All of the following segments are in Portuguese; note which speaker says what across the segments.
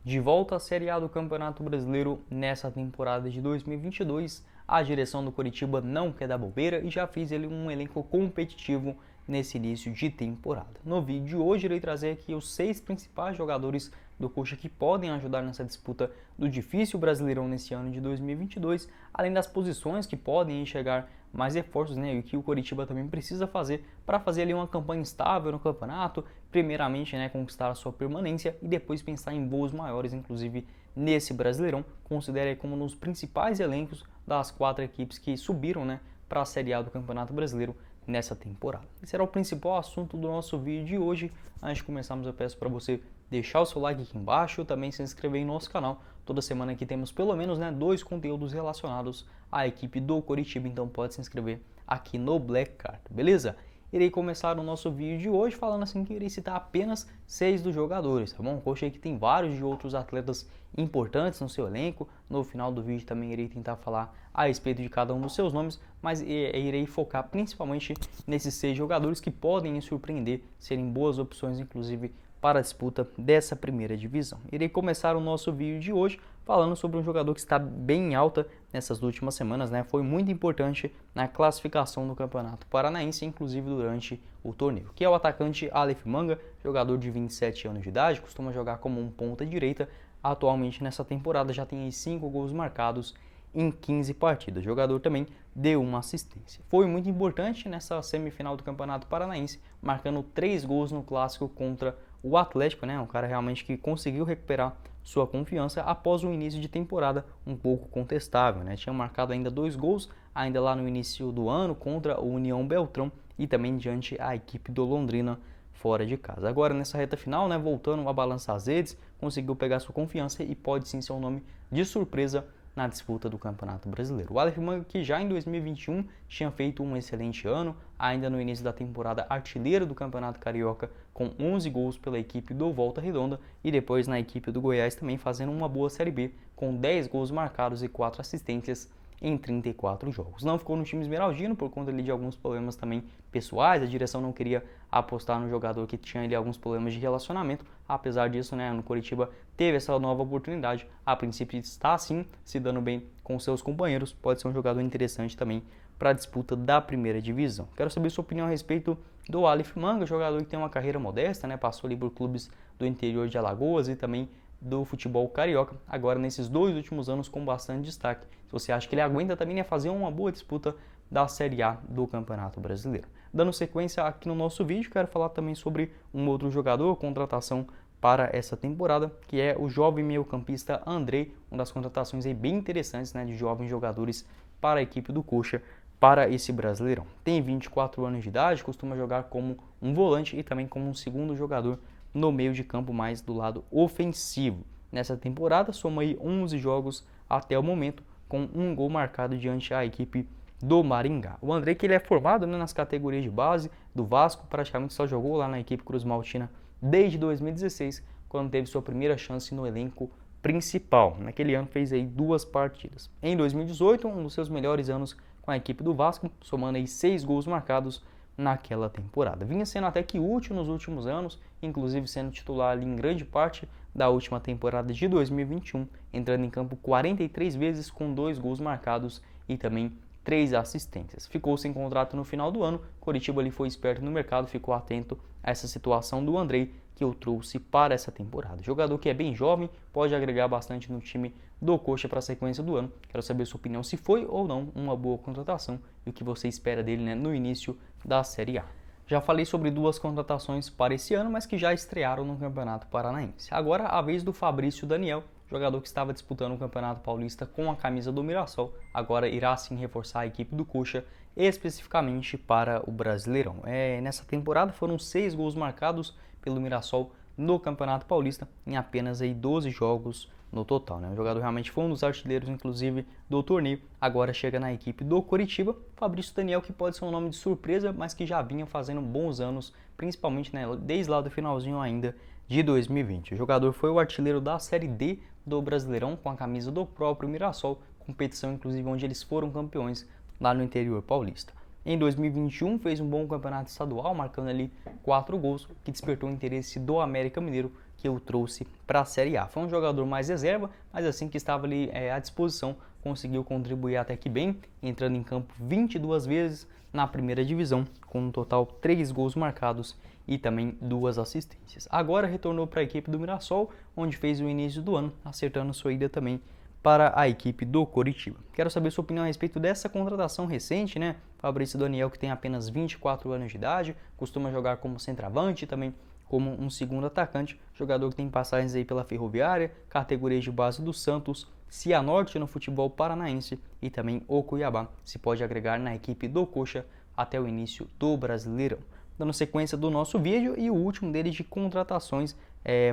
Speaker 1: De volta à Série A do Campeonato Brasileiro nessa temporada de 2022, a direção do Coritiba não quer dar bobeira e já fez ele um elenco competitivo nesse início de temporada. No vídeo de hoje irei trazer aqui os 6 principais jogadores do Coxa que podem ajudar nessa disputa do difícil Brasileirão nesse ano de 2022, além das posições que podem enxergar mais reforços, né, e o que o Coritiba também precisa fazer para fazer ali uma campanha estável no campeonato, primeiramente, né, conquistar a sua permanência e depois pensar em voos maiores, inclusive nesse Brasileirão. Considere como nos principais elencos das 4 equipes que subiram, né, para a Série A do Campeonato Brasileiro nessa temporada. Esse será o principal assunto do nosso vídeo de hoje. Antes de começarmos, eu peço para você deixar o seu like aqui embaixo, também se inscrever em nosso canal. Toda semana aqui temos pelo menos, né, 2 conteúdos relacionados à equipe do Coritiba, então pode se inscrever aqui no Black Card, beleza? Irei começar o nosso vídeo de hoje falando assim que irei citar apenas 6 dos jogadores, tá bom? Coxa aí que tem vários de outros atletas importantes no seu elenco. No final do vídeo também irei tentar falar a respeito de cada um dos seus nomes, mas irei focar principalmente nesses 6 jogadores que podem surpreender, serem boas opções inclusive para a disputa dessa primeira divisão. Irei começar o nosso vídeo de hoje falando sobre um jogador que está bem em alta nessas últimas semanas, né? Foi muito importante na classificação do Campeonato Paranaense, inclusive durante o torneio, que é o atacante Aleph Manga, jogador de 27 anos de idade, costuma jogar como um ponta direita. Atualmente nessa temporada já tem 5 gols marcados em 15 partidas. O jogador também deu uma assistência. Foi muito importante nessa semifinal do Campeonato Paranaense, marcando 3 gols no clássico contra o Atlético, né? Um cara realmente que conseguiu recuperar sua confiança após um início de temporada um pouco contestável, né? Tinha marcado ainda 2 gols ainda lá no início do ano contra o União Beltrão e também diante a equipe do Londrina fora de casa. Agora nessa reta final, né, voltando a balançar as redes, conseguiu pegar sua confiança e pode sim ser um nome de surpresa na disputa do Campeonato Brasileiro. O Aleph Manga, que já em 2021 tinha feito um excelente ano, ainda no início da temporada artilheiro do Campeonato Carioca com 11 gols pela equipe do Volta Redonda e depois na equipe do Goiás também fazendo uma boa Série B com 10 gols marcados e 4 assistências em 34 jogos. Não ficou no time esmeraldino por conta ali de alguns problemas também pessoais, a direção não queria apostar no jogador que tinha ali alguns problemas de relacionamento. Apesar disso, né, no Coritiba teve essa nova oportunidade, a princípio está sim se dando bem com seus companheiros, pode ser um jogador interessante também para a disputa da primeira divisão. Quero saber sua opinião a respeito do Aleph Manga, jogador que tem uma carreira modesta, né, passou ali por clubes do interior de Alagoas e também do futebol carioca, agora nesses 2 últimos anos com bastante destaque. Se você acha que ele aguenta também fazer uma boa disputa da Série A do Campeonato Brasileiro. Dando sequência aqui no nosso vídeo, quero falar também sobre um outro jogador, contratação para essa temporada, que é o jovem meio-campista Andrei, uma das contratações aí bem interessantes, né, de jovens jogadores para a equipe do Coxa para esse Brasileirão. Tem 24 anos de idade, costuma jogar como um volante e também como um segundo jogador no meio de campo mais do lado ofensivo. Nessa temporada soma aí 11 jogos até o momento com um gol marcado diante a equipe do Maringá. O Andrei, que ele é formado, né, nas categorias de base do Vasco, praticamente só jogou lá na equipe Cruz Maltina desde 2016, quando teve sua primeira chance no elenco principal. Naquele ano fez aí 2 partidas. Em 2018, um dos seus melhores anos com a equipe do Vasco, somando aí 6 gols marcados naquela temporada. Vinha sendo até que útil nos últimos anos, inclusive sendo titular ali em grande parte da última temporada de 2021, entrando em campo 43 vezes com 2 gols marcados e também 3 assistências. Ficou sem contrato no final do ano, Coritiba ali foi esperto no mercado, ficou atento a essa situação do Andrei, que eu trouxe para essa temporada. Jogador que é bem jovem, pode agregar bastante no time do Coxa para a sequência do ano. Quero saber sua opinião se foi ou não uma boa contratação e o que você espera dele, né, no início da Série A. Já falei sobre 2 contratações para esse ano, mas que já estrearam no Campeonato Paranaense. Agora a vez do Fabrício Daniel, jogador que estava disputando o Campeonato Paulista com a camisa do Mirassol, agora irá sim reforçar a equipe do Coxa, especificamente para o Brasileirão. Nessa temporada foram 6 gols marcados pelo Mirassol no Campeonato Paulista em apenas aí 12 jogos no total, né? O jogador realmente foi um dos artilheiros, inclusive, do torneio. Agora chega na equipe do Coritiba. Fabrício Daniel, que pode ser um nome de surpresa, mas que já vinha fazendo bons anos, principalmente, né, desde lá do finalzinho ainda de 2020. O jogador foi o artilheiro da Série D do Brasileirão com a camisa do próprio Mirassol, competição inclusive onde eles foram campeões lá no interior paulista. Em 2021 fez um bom campeonato estadual, marcando ali 4 gols, que despertou o interesse do América Mineiro, que que o trouxe para a Série A. Foi um jogador mais reserva, mas assim que estava ali à disposição, conseguiu contribuir até que bem, entrando em campo 22 vezes na primeira divisão, com um total 3 gols marcados e também 2 assistências. Agora retornou para a equipe do Mirassol, onde fez o início do ano, acertando sua ida também para a equipe do Coritiba. Quero saber sua opinião a respeito dessa contratação recente, né? Fabrício Daniel, que tem apenas 24 anos de idade, costuma jogar como centroavante, também como um segundo atacante, jogador que tem passagens aí pela Ferroviária, categorias de base do Santos, Cianorte no futebol paranaense e também o Cuiabá, se pode agregar na equipe do Coxa até o início do Brasileirão. Dando sequência do nosso vídeo e o último deles de contratações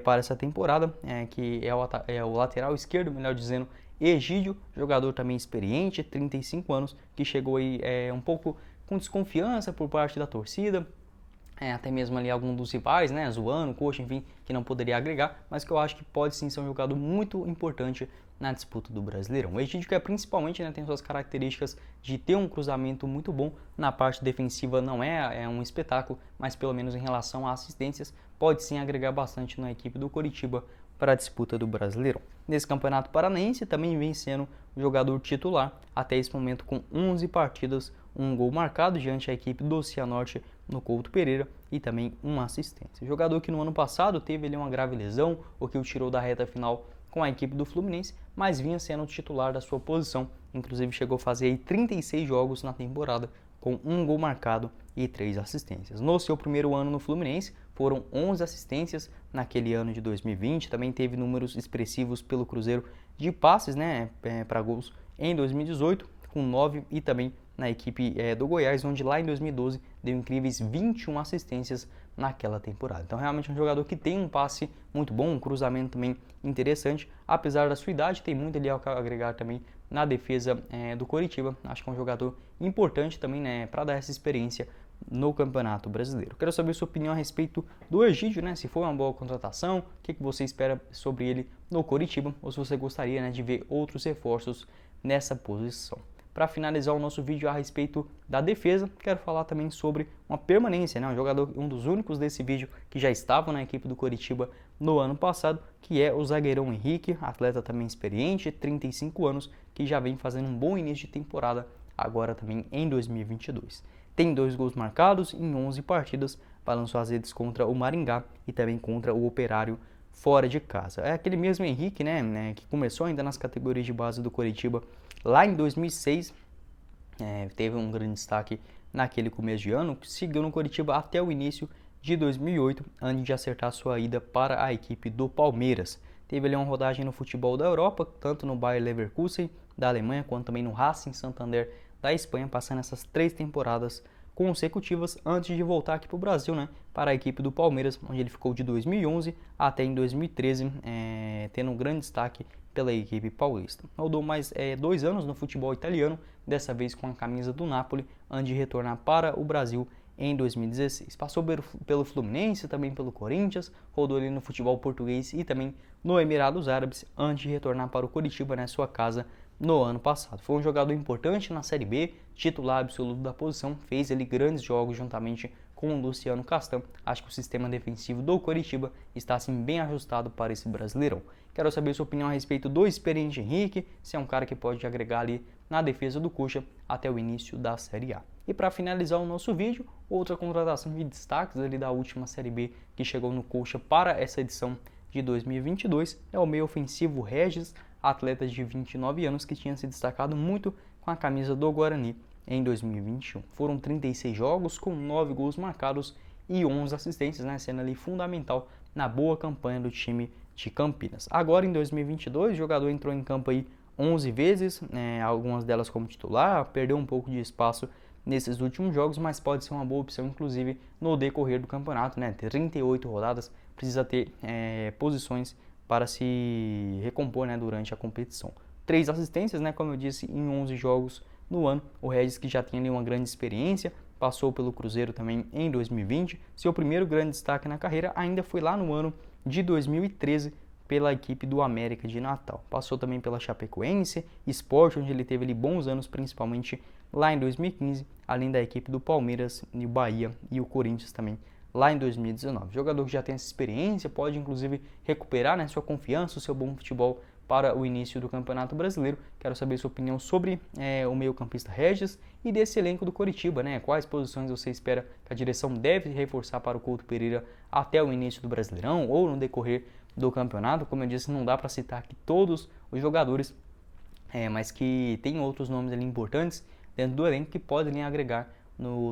Speaker 1: para essa temporada, que é o lateral esquerdo, melhor dizendo, Egídio, jogador também experiente, 35 anos, que chegou aí um pouco com desconfiança por parte da torcida, até mesmo ali algum dos rivais, né, zoando, Coxa, enfim, que não poderia agregar, mas que eu acho que pode sim ser um jogador muito importante na disputa do Brasileirão. O Egídio, que principalmente tem suas características de ter um cruzamento muito bom, na parte defensiva não é um espetáculo, mas pelo menos em relação a assistências, pode sim agregar bastante na equipe do Coritiba para a disputa do Brasileirão. Nesse Campeonato Paranaense também vem sendo o jogador titular, até esse momento com 11 partidas, um gol marcado diante da equipe do Cianorte no Couto Pereira e também uma assistência. Jogador que no ano passado teve ali uma grave lesão, o que o tirou da reta final com a equipe do Fluminense, mas vinha sendo o titular da sua posição, inclusive chegou a fazer aí 36 jogos na temporada, com um gol marcado e 3 assistências. No seu primeiro ano no Fluminense, foram 11 assistências naquele ano de 2020, também teve números expressivos pelo Cruzeiro de passes, né, para gols em 2018, com 9 e também na equipe do Goiás, onde lá em 2012 deu incríveis 21 assistências naquela temporada. Então realmente é um jogador que tem um passe muito bom, um cruzamento também interessante, apesar da sua idade, tem muito ali a agregar também na defesa do Coritiba. Acho que é um jogador importante também, né, para dar essa experiência no Campeonato Brasileiro. Quero saber sua opinião a respeito do Egídio, né? Se foi uma boa contratação, o que você espera sobre ele no Coritiba, ou se você gostaria, né, de ver outros reforços nessa posição. Para finalizar o nosso vídeo a respeito da defesa, quero falar também sobre uma permanência, né? Um dos únicos desse vídeo que já estava na equipe do Coritiba no ano passado, que é o zagueirão Henrique, atleta também experiente, 35 anos, que já vem fazendo um bom início de temporada agora também em 2022. Tem 2 gols marcados em 11 partidas, balançou as redes contra o Maringá e também contra o Operário fora de casa. É aquele mesmo Henrique, né, que começou ainda nas categorias de base do Coritiba lá em 2006, teve um grande destaque naquele começo de ano, seguiu no Coritiba até o início de 2008, antes de acertar sua ida para a equipe do Palmeiras. Teve ali uma rodagem no futebol da Europa, tanto no Bayer Leverkusen da Alemanha, quanto também no Racing Santander da Espanha, passando essas 3 temporadas consecutivas antes de voltar aqui para o Brasil, né, para a equipe do Palmeiras, onde ele ficou de 2011 até em 2013, tendo um grande destaque pela equipe paulista. Rodou mais 2 anos no futebol italiano, dessa vez com a camisa do Napoli, antes de retornar para o Brasil em 2016. Passou pelo Fluminense, também pelo Corinthians, rodou ali no futebol português e também no Emirados Árabes, antes de retornar para o Coritiba, né, sua casa, no ano passado. Foi um jogador importante na Série B, titular absoluto da posição, fez ali grandes jogos juntamente com o Luciano Castan. Acho que o sistema defensivo do Coritiba está assim bem ajustado para esse Brasileirão. Quero saber sua opinião a respeito do experiente Henrique, se é um cara que pode agregar ali na defesa do Coxa até o início da Série A. E para finalizar o nosso vídeo, outra contratação de destaques ali da última Série B que chegou no Coxa para essa edição de 2022 é o meio ofensivo Regis, atleta de 29 anos que tinha se destacado muito com a camisa do Guarani em 2021. Foram 36 jogos com 9 gols marcados e 11 assistências, né, sendo ali fundamental na boa campanha do time de Campinas. Agora em 2022 o jogador entrou em campo aí 11 vezes, algumas delas como titular, perdeu um pouco de espaço nesses últimos jogos, mas pode ser uma boa opção inclusive no decorrer do campeonato, né, 38 rodadas, precisa ter posições para se recompor, né, durante a competição. 3 assistências, né, como eu disse, em 11 jogos no ano. O Regis, que já tinha ali uma grande experiência, passou pelo Cruzeiro também em 2020. Seu primeiro grande destaque na carreira ainda foi lá no ano de 2013 pela equipe do América de Natal. Passou também pela Chapecoense, Sport, onde ele teve ali bons anos, principalmente lá em 2015, além da equipe do Palmeiras, e o Bahia e o Corinthians também lá em 2019. Jogador que já tem essa experiência, pode inclusive recuperar, né, sua confiança, o seu bom futebol para o início do Campeonato Brasileiro. Quero saber sua opinião sobre o meio-campista Regis e desse elenco do Coritiba, né? Quais posições você espera que a direção deve reforçar para o Couto Pereira até o início do Brasileirão ou no decorrer do campeonato? Como eu disse, não dá para citar aqui todos os jogadores, mas que tem outros nomes ali importantes dentro do elenco que podem agregar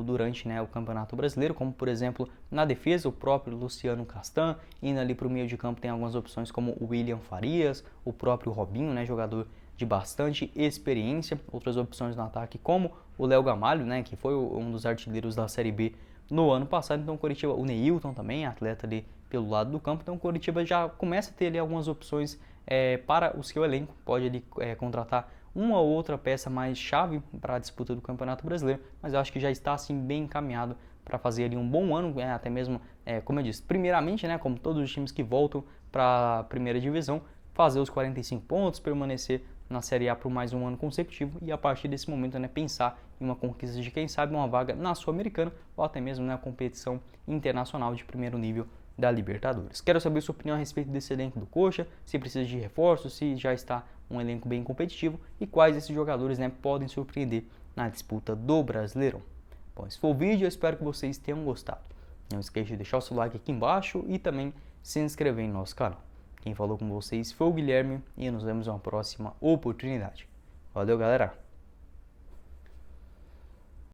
Speaker 1: durante, né, o Campeonato Brasileiro, como por exemplo na defesa o próprio Luciano Castan, indo ali para o meio de campo tem algumas opções como o William Farias, o próprio Robinho, né, jogador de bastante experiência, outras opções no ataque como o Léo Gamalho, né, que foi um dos artilheiros da Série B no ano passado. Então o Coritiba, o Neilton também, atleta ali pelo lado do campo, então o Coritiba já começa a ter ali algumas opções para o seu elenco, pode ali contratar uma ou outra peça mais chave para a disputa do Campeonato Brasileiro, mas eu acho que já está assim bem encaminhado para fazer ali um bom ano, até mesmo, como eu disse, primeiramente, né, como todos os times que voltam para a primeira divisão, fazer os 45 pontos, permanecer na Série A por mais um ano consecutivo e a partir desse momento, né, pensar em uma conquista de quem sabe uma vaga na Sul-Americana ou até mesmo na competição internacional de primeiro nível da Libertadores. Quero saber sua opinião a respeito desse elenco do Coxa, se precisa de reforço, se já está um elenco bem competitivo e quais esses jogadores, né, podem surpreender na disputa do Brasileirão. Bom, esse foi o vídeo, eu espero que vocês tenham gostado. Não esqueça de deixar o seu like aqui embaixo e também se inscrever em nosso canal. Quem falou com vocês foi o Guilherme e nos vemos em uma próxima oportunidade. Valeu, galera!